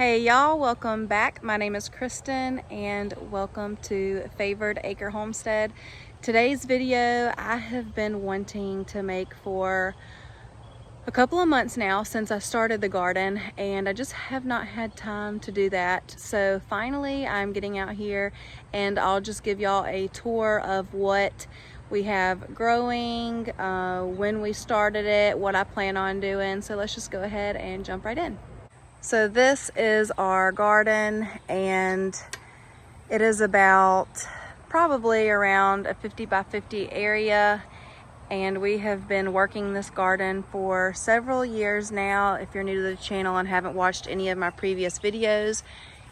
Hey y'all, welcome back. My name is Kristen and welcome to Favored Acre Homestead. Today's video I have been wanting to make for a couple of months now since I started the garden, and I just have not had time to do that. So finally I'm getting out here and I'll just give y'all a tour of what we have growing, when we started it, what I plan on doing. So let's just go ahead and jump right in. So this is our garden, and it is about probably around a 50 by 50 area, and we have been working this garden for several years now. If you're new to the channel and haven't watched any of my previous videos,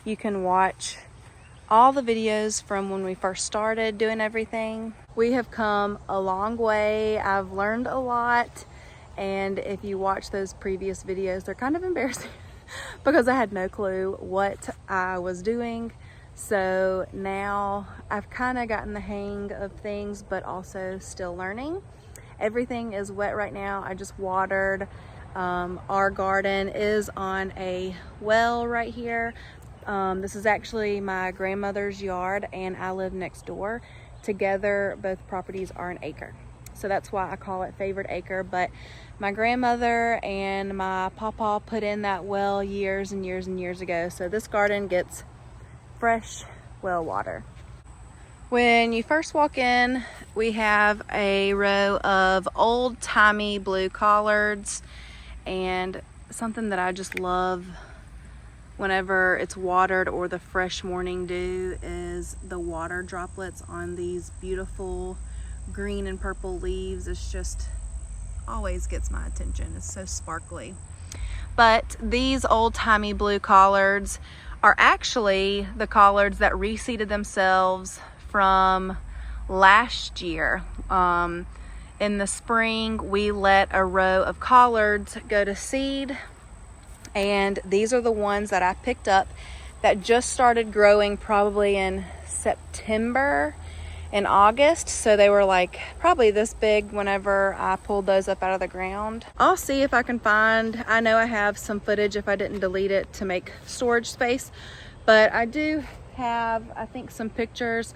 you can watch all the videos from when we first started doing everything. We have come a long way. I've learned a lot, and if you watch those previous videos, they're kind of embarrassing because I had no clue what I was doing. So now I've kind of gotten the hang of things, but also still learning. Everything is wet right now. I just watered. Our garden is on a well right here. This is actually my grandmother's yard, and I live next door. Together, both properties are an acre. So that's why I call it Favored Acre. But my grandmother and my papa put in that well years and years and years ago. So this garden gets fresh well water. When you first walk in, we have a row of old-timey blue collards, and something that I just love whenever it's watered or the fresh morning dew is the water droplets on these beautiful green and purple leaves. It's just always gets my attention. It's so sparkly. But these old-timey blue collards are actually the collards that reseeded themselves from last year. In the spring, we let a row of collards go to seed, and these are the ones that I picked up that just started growing probably in September and August. So they were like probably this big whenever I pulled those up out of the ground. I'll see if I can find, I know I have some footage if I didn't delete it to make storage space, but I do have, I think, some pictures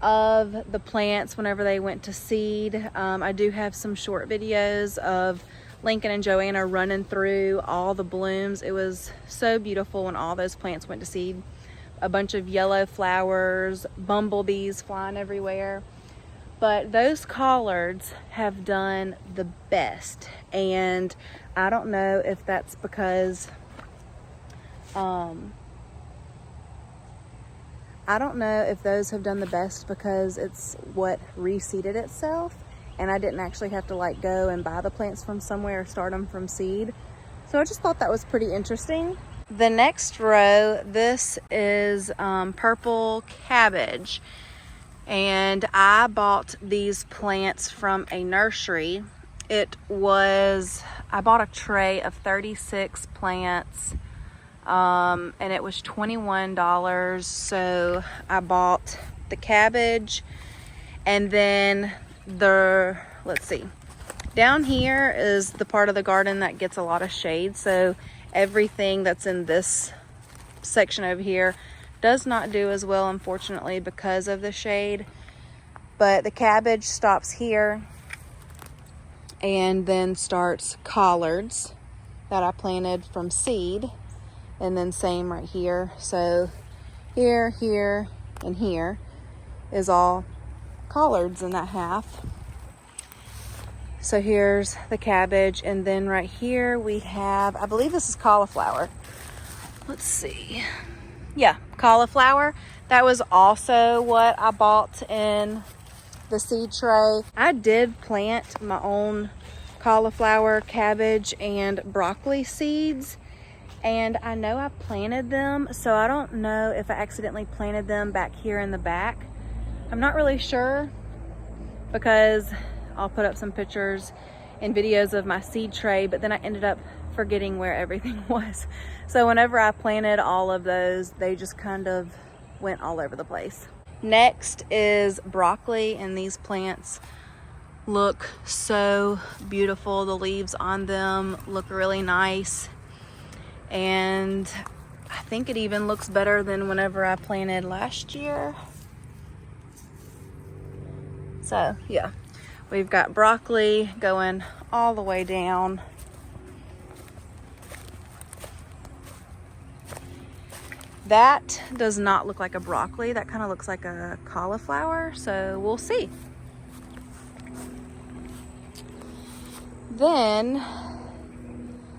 of the plants whenever they went to seed. I do have some short videos of Lincoln and Joanna running through all the blooms. It was so beautiful when all those plants went to seed. A bunch of yellow flowers, bumblebees flying everywhere. But those collards have done the best, and I don't know if that's because I don't know if those have done the best because it's what reseeded itself, and I didn't actually have to like go and buy the plants from somewhere or start them from seed. So I just thought that was pretty interesting. The next row, this is purple cabbage, and I bought these plants from a nursery. I bought a tray of 36 plants, and it was $21. So I bought the cabbage, and then let's see, down here is the part of the garden that gets a lot of shade. So everything that's in this section over here does not do as well, unfortunately, because of the shade. But the cabbage stops here and then starts collards that I planted from seed, and then same right here. So here, here, and here is all collards in that half. So here's the cabbage, and then right here we have, I believe this is cauliflower. Let's see. Yeah, cauliflower. That was also what I bought in the seed tray. I did plant my own cauliflower, cabbage, and broccoli seeds, and I know I planted them, so I don't know if I accidentally planted them back here in the back. I'm not really sure, because I'll put up some pictures and videos of my seed tray, but then I ended up forgetting where everything was. So whenever I planted all of those, they just kind of went all over the place. Next is broccoli, and these plants look so beautiful. The leaves on them look really nice, and I think it even looks better than whenever I planted last year. So yeah, we've got broccoli going all the way down. That does not look like a broccoli. That kind of looks like a cauliflower, so we'll see. Then,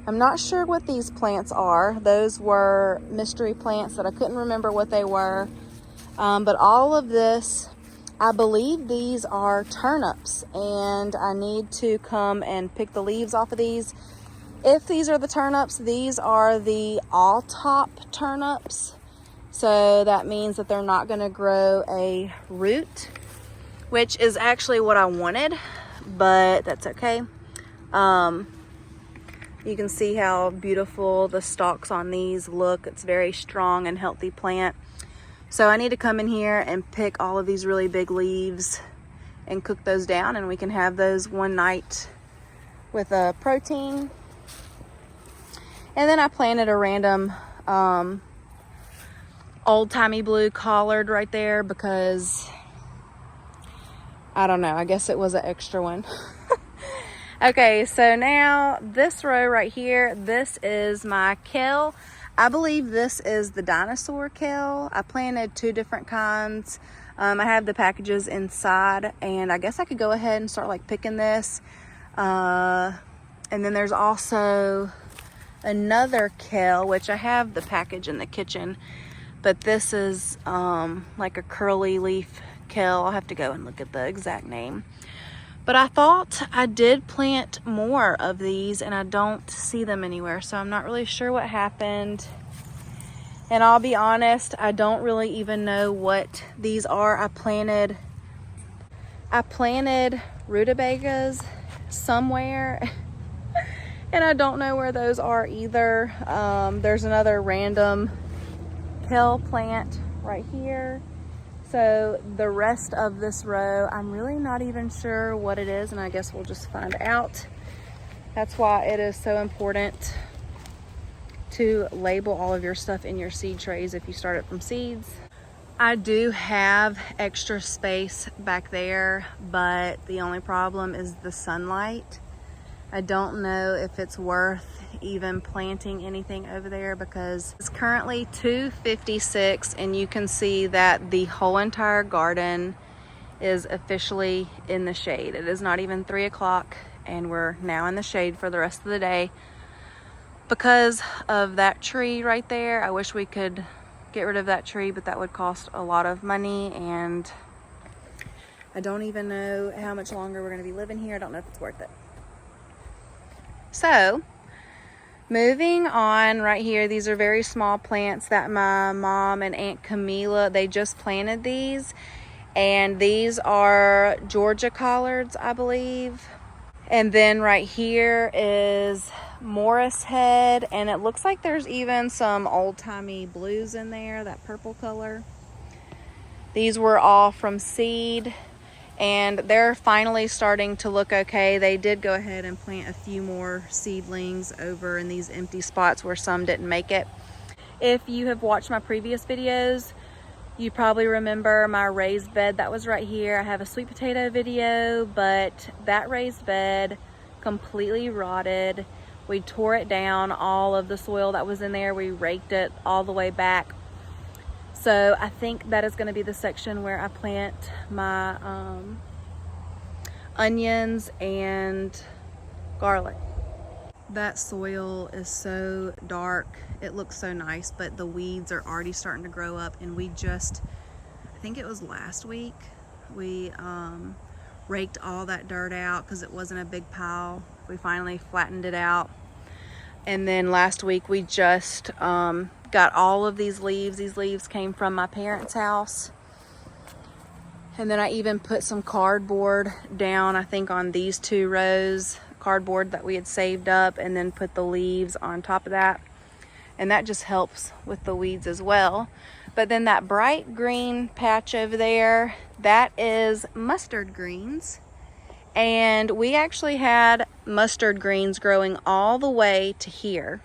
I'm not sure what these plants are. Those were mystery plants that I couldn't remember what they were. But all of this, I believe these are turnips, and I need to come and pick the leaves off of these. If these are the turnips, these are the all-top turnips. So that means that they're not going to grow a root, which is actually what I wanted, but that's okay. You can see how beautiful the stalks on these look. It's very strong and healthy plant. So I need to come in here and pick all of these really big leaves and cook those down, and we can have those one night with a protein. And then I planted a random old-timey blue collard right there because, I don't know, I guess it was an extra one. Okay, so now this row right here, this is my kale. I believe this is the dinosaur kale. I planted 2 different kinds. I have the packages inside, and I guess I could go ahead and start like picking this. And then there's also another kale, which I have the package in the kitchen, but this is like a curly leaf kale. I'll have to go and look at the exact name. But I thought I did plant more of these and I don't see them anywhere, so I'm not really sure what happened. And I'll be honest, I don't really even know what these are. I planted rutabagas somewhere and I don't know where those are either. There's another random kale plant right here. So the rest of this row, I'm really not even sure what it is, and I guess we'll just find out. That's why it is so important to label all of your stuff in your seed trays if you start it from seeds. I do have extra space back there, but the only problem is the sunlight. I don't know if it's worth even planting anything over there because it's currently 2:56 and you can see that the whole entire garden is officially in the shade. It is not even 3 o'clock and we're now in the shade for the rest of the day because of that tree right there. I wish we could get rid of that tree, but that would cost a lot of money and I don't even know how much longer we're going to be living here. I don't know if it's worth it. So moving on right here, these are very small plants that my mom and Aunt Camila, they just planted these, and these are Georgia collards, I believe. And then right here is Morris head, and it looks like there's even some old-timey blues in there, that purple color. These were all from seed, and they're finally starting to look okay. They did go ahead and plant a few more seedlings over in these empty spots where some didn't make it. If you have watched my previous videos, you probably remember my raised bed that was right here. I have a sweet potato video, but that raised bed completely rotted. We tore it down, all of the soil that was in there. We raked it all the way back. So I think that is going to be the section where I plant my onions and garlic. That soil is so dark. It looks so nice, but the weeds are already starting to grow up, and we just, I think it was last week, we raked all that dirt out because it wasn't a big pile. We finally flattened it out. And then last week we just got all of these leaves. These leaves came from my parents' house. And then I even put some cardboard down, I think on these 2 rows, cardboard that we had saved up, and then put the leaves on top of that. And that just helps with the weeds as well. But then that bright green patch over there, that is mustard greens. And we actually had mustard greens growing all the way to here.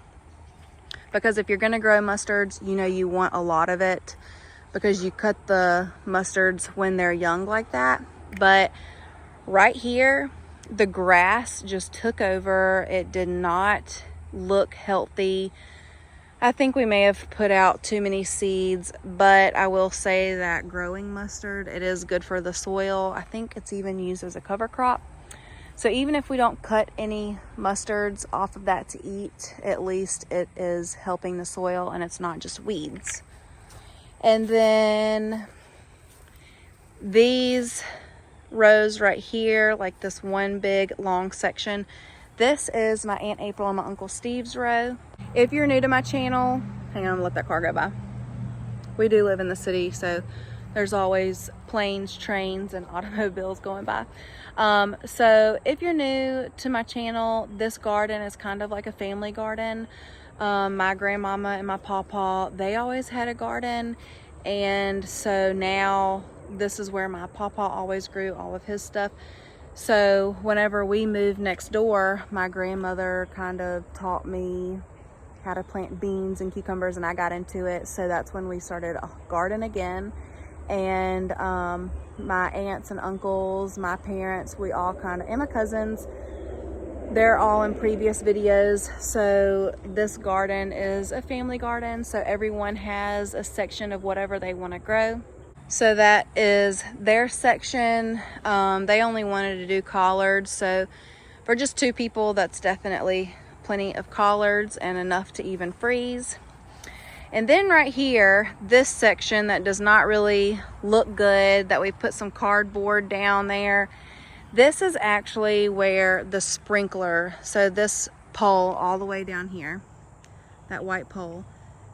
because if you're gonna grow mustards, you know you want a lot of it because you cut the mustards when they're young like that. But right here, the grass just took over. It did not look healthy. I think we may have put out too many seeds, but I will say that growing mustard, it is good for the soil. I think it's even used as a cover crop. So even if we don't cut any mustards off of that to eat, at least it is helping the soil and it's not just weeds. And then these rows right here, like this one big long section, this is my Aunt April and my Uncle Steve's row. If you're new to my channel, hang on, let that car go by. We do live in the city, so there's always planes, trains, and automobiles going by. So if you're new to my channel, this garden is kind of like a family garden. My grandmama and my pawpaw, they always had a garden, and so now this is where my pawpaw always grew all of his stuff. So whenever we moved next door, my grandmother kind of taught me how to plant beans and cucumbers, and I got into it. So that's when we started a garden again. And my aunts and uncles, my parents, we all kind of, and my cousins, they're all in previous videos. So this garden is a family garden, so everyone has a section of whatever they want to grow. So that is their section. They only wanted to do collards, so for just 2 people, that's definitely plenty of collards and enough to even freeze. And then right here, this section that does not really look good, that we put some cardboard down there, this is actually where the sprinkler, so this pole all the way down here, that white pole,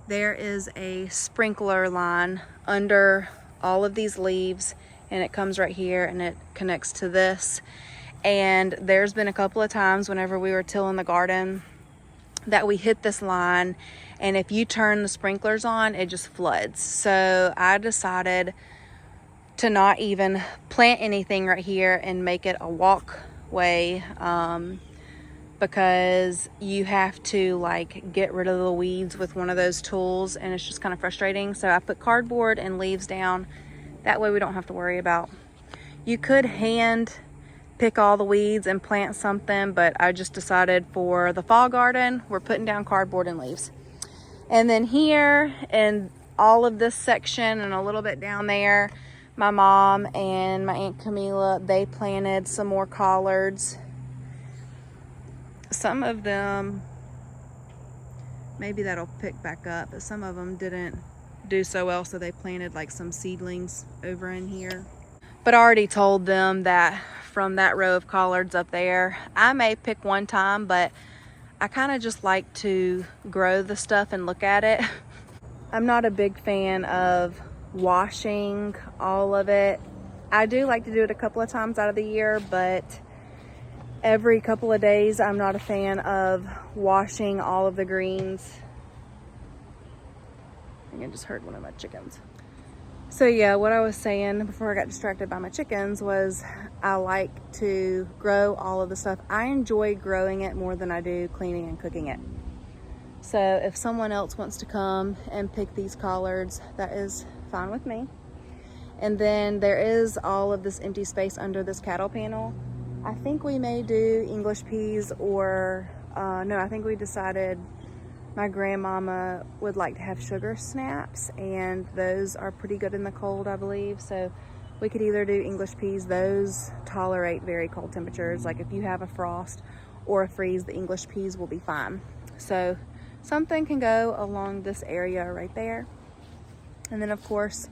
there is a sprinkler line under all of these leaves, and it comes right here and it connects to this. And there's been a couple of times whenever we were tilling the garden that we hit this line, and if you turn the sprinklers on, it just floods. So I decided to not even plant anything right here and make it a walkway, because you have to like get rid of the weeds with one of those tools, and it's just kind of frustrating. So I put cardboard and leaves down. That way we don't have to worry about. You could hand pick all the weeds and plant something, but I just decided for the fall garden, we're putting down cardboard and leaves. And then here and all of this section and a little bit down there, my mom and my Aunt Camila, they planted some more collards. Some of them, maybe that'll pick back up, but some of them didn't do so well, so they planted like some seedlings over in here. But I already told them that from that row of collards up there, I may pick one time, but I kind of just like to grow the stuff and look at it. I'm not a big fan of washing all of it. I do like to do it a couple of times out of the year, but every couple of days I'm not a fan of washing all of the greens. I think I just heard one of my chickens. So yeah, what I was saying before I got distracted by my chickens was I like to grow all of the stuff. I enjoy growing it more than I do cleaning and cooking it. So if someone else wants to come and pick these collards, that is fine with me. And then there is all of this empty space under this cattle panel. I think we may do English peas, or no, I think we decided my grandmama would like to have sugar snaps, and those are pretty good in the cold, I believe. So we could either do English peas. Those tolerate very cold temperatures. Like if you have a frost or a freeze, the English peas will be fine. So something can go along this area right there. And then of course,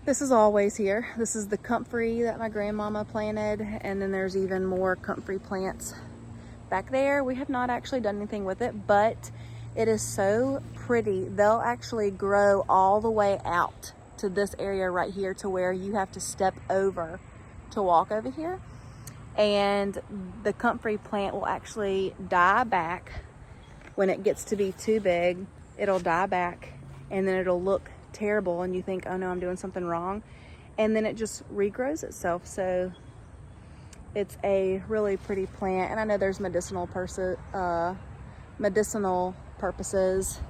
this is always here. This is the comfrey that my grandmama planted, and then there's even more comfrey plants back there. We have not actually done anything with it, but it is so pretty. They'll actually grow all the way out to this area right here, to where you have to step over to walk over here. And the comfrey plant will actually die back when it gets to be too big. It'll die back, and then it'll look terrible, and you think, oh no, I'm doing something wrong, and then it just regrows itself. So it's a really pretty plant, and I know there's medicinal purposes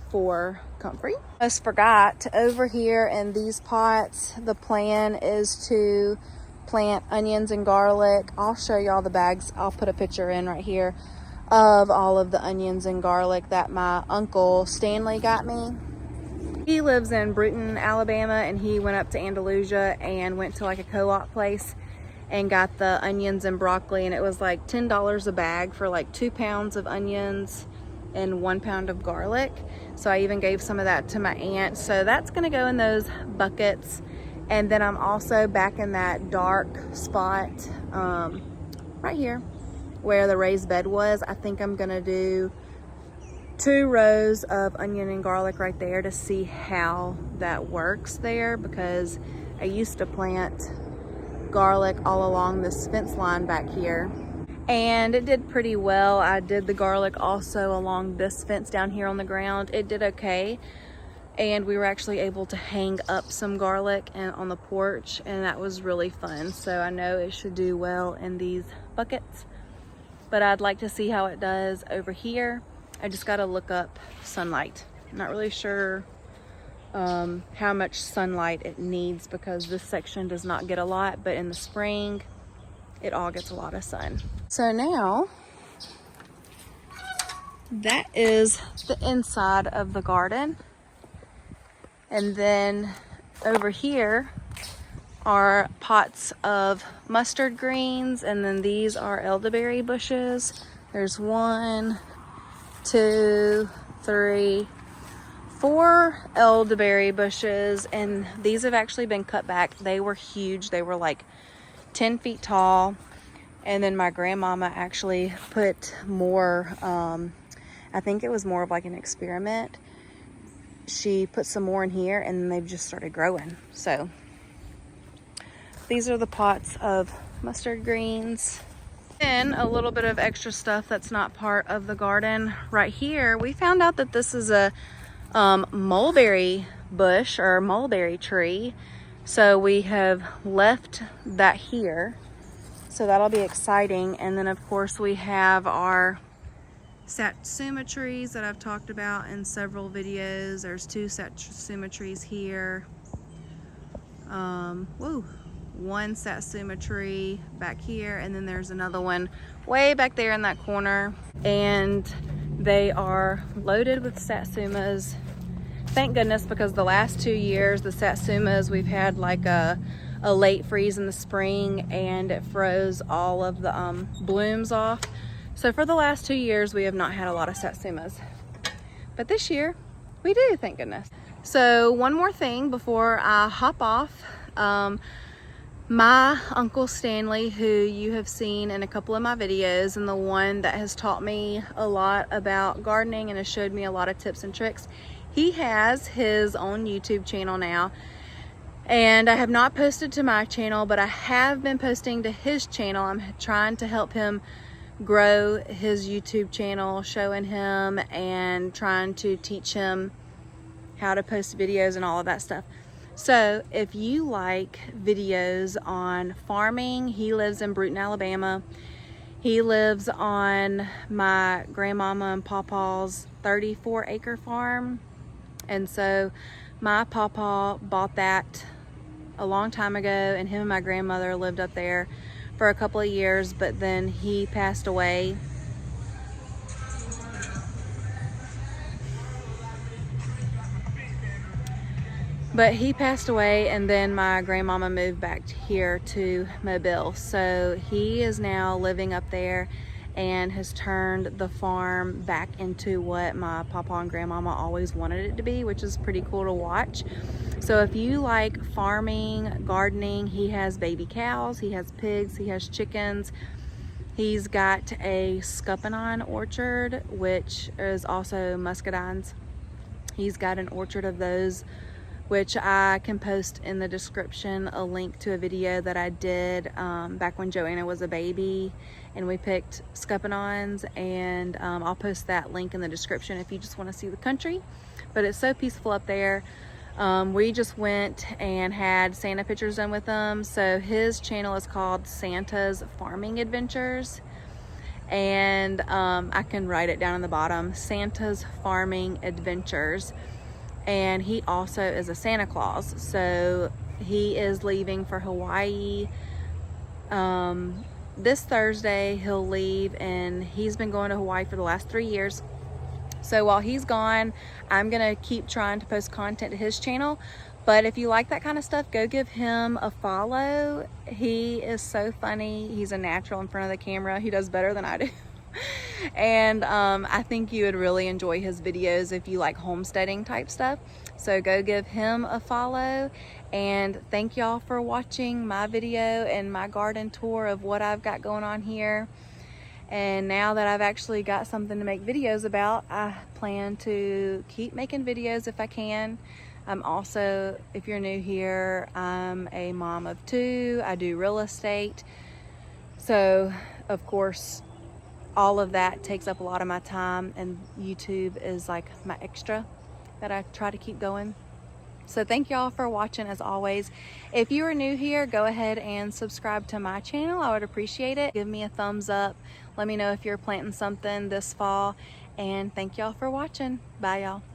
for comfrey. Just forgot, over here in these pots, the plan is to plant onions and garlic. I'll show y'all the bags. I'll put a picture in right here of all of the onions and garlic that my uncle Stanley got me. He lives in Bruton, Alabama, and he went up to Andalusia and went to like a co-op place and got the onions and broccoli, and it was like $10 a bag for like 2 pounds of onions and 1 pound of garlic. So I even gave some of that to my aunt. So that's gonna go in those buckets. And then I'm also back in that dark spot right here where the raised bed was. I think I'm gonna do 2 rows of onion and garlic right there to see how that works there, because I used to plant garlic all along this fence line back here and it did pretty well. I did the garlic also along this fence down here on the ground. It did okay, and we were actually able to hang up some garlic on the porch, and that was really fun. So I know it should do well in these buckets, but I'd like to see how it does over here. I just got to look up sunlight. I'm not really sure how much sunlight it needs, because this section does not get a lot, but in the spring it all gets a lot of sun. So now that is the inside of the garden, and then over here are pots of mustard greens, and then these are elderberry bushes. There's 1, 2, 3, 4 elderberry bushes, and these have actually been cut back. They were huge. They were like 10 feet tall, and then my grandmama actually put more, I think it was more of like an experiment. She put some more in here, and then they've just started growing. So these are the pots of mustard greens. Then a little bit of extra stuff that's not part of the garden. Right here, we found out that this is a mulberry bush or mulberry tree. So we have left that here. So that'll be exciting. And then of course we have our satsuma trees that I've talked about in several videos. There's 2 satsuma trees here. One satsuma tree back here, and then there's another one way back there in that corner, and they are loaded with satsumas. Thank goodness, because the last 2 years the satsumas, we've had like a late freeze in the spring, and it froze all of the blooms off. So for the last 2 years we have not had a lot of satsumas, but this year we do, thank goodness. So one more thing before I hop off. My Uncle Stanley, who you have seen in a couple of my videos, and the one that has taught me a lot about gardening and has showed me a lot of tips and tricks, he has his own YouTube channel now. And I have not posted to my channel, but I have been posting to his channel. I'm trying to help him grow his YouTube channel, showing him and trying to teach him how to post videos and all of that stuff. So if you like videos on farming, he lives in Bruton, Alabama. He lives on my grandmama and papa's 34-acre farm. And so my papa bought that a long time ago, and him and my grandmother lived up there for a couple of years, but then he passed away. And then my grandmama moved back here to Mobile. So he is now living up there and has turned the farm back into what my papa and grandmama always wanted it to be, which is pretty cool to watch. So if you like farming, gardening, he has baby cows, he has pigs, he has chickens. He's got a scuppernine orchard, which is also muscadines. He's got an orchard of those, which I can post in the description a link to a video that I did back when Joanna was a baby, and we picked scuppernines, and I'll post that link in the description if you just want to see the country. But it's so peaceful up there. We just went and had Santa pictures done with him. So his channel is called Santa's Farming Adventures, and I can write it down on the bottom, Santa's Farming Adventures. And he also is a Santa Claus, so he is leaving for Hawaii this Thursday. He'll leave, and he's been going to Hawaii for the last 3 years. So while he's gone, I'm gonna keep trying to post content to his channel. But if you like that kind of stuff, go give him a follow. He is so funny. He's a natural in front of the camera. He does better than I do. And I think you would really enjoy his videos if you like homesteading type stuff. So go give him a follow. And thank y'all for watching my video and my garden tour of what I've got going on here. And now that I've actually got something to make videos about, I plan to keep making videos if I can. I'm also, if you're new here, I'm a mom of 2. I do real estate. So, of course, all of that takes up a lot of my time, and YouTube is like my extra that I try to keep going. So thank y'all for watching as always. If you are new here, go ahead and subscribe to my channel. I would appreciate it. Give me a thumbs up. Let me know if you're planting something this fall. And thank y'all for watching. Bye y'all.